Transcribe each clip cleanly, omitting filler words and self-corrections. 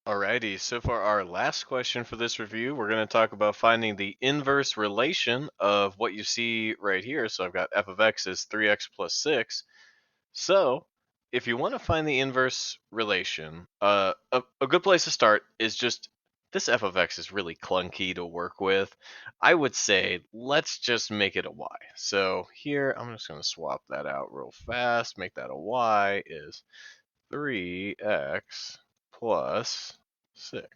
Alrighty, so for our last question for this review, we're going to talk about finding the inverse relation of what you see right here. So I've got f of x is 3x plus 6. So if you want to find the inverse relation, a good place to start is just this f of x is really clunky to work with. I would say let's just make it a y. So here, I'm just going to swap that out real fast, make that a y is 3x plus 6.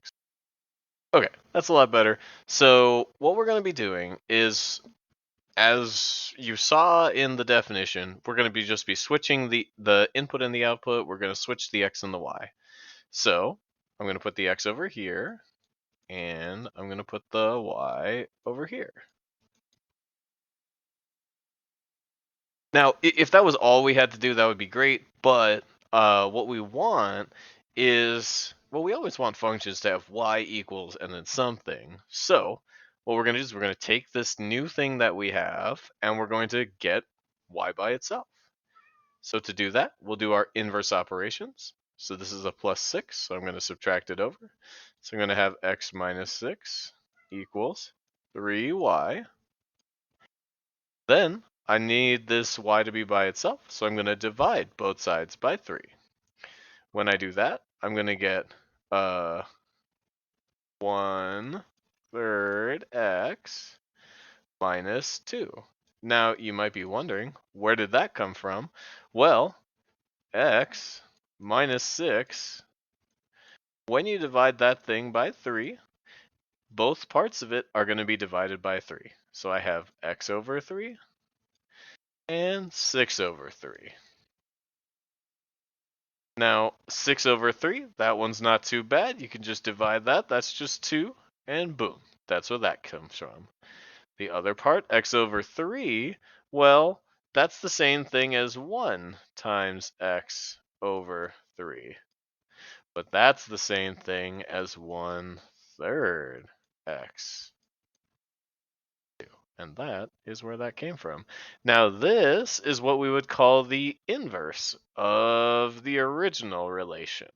Okay, that's a lot better. So what we're going to be doing is, as you saw in the definition, we're going to just be switching the input and the output. We're going to switch the x and the y. So I'm going to put the x over here, and I'm going to put the y over here. Now, if that was all we had to do, that would be great. But what we want is, well, we always want functions to have y equals and then something. So what we're going to do is we're going to take this new thing that we have, and we're going to get y by itself. So to do that, we'll do our inverse operations. So this is a plus 6, so I'm going to subtract it over. So I'm going to have x minus 6 equals 3y. Then I need this y to be by itself, so I'm going to divide both sides by 3. When I do that, I'm going to get 1/3 x minus 2. Now, you might be wondering, where did that come from? Well, x minus 6, when you divide that thing by 3, both parts of it are going to be divided by 3. So I have x over 3 and 6 over 3. Now, 6 over 3, that one's not too bad. You can just divide that. That's just 2, and boom. That's where that comes from. The other part, x over 3, well, that's the same thing as 1 times x over 3. But that's the same thing as 1/3 x. And that is where that came from. Now, this is what we would call the inverse of the original relation.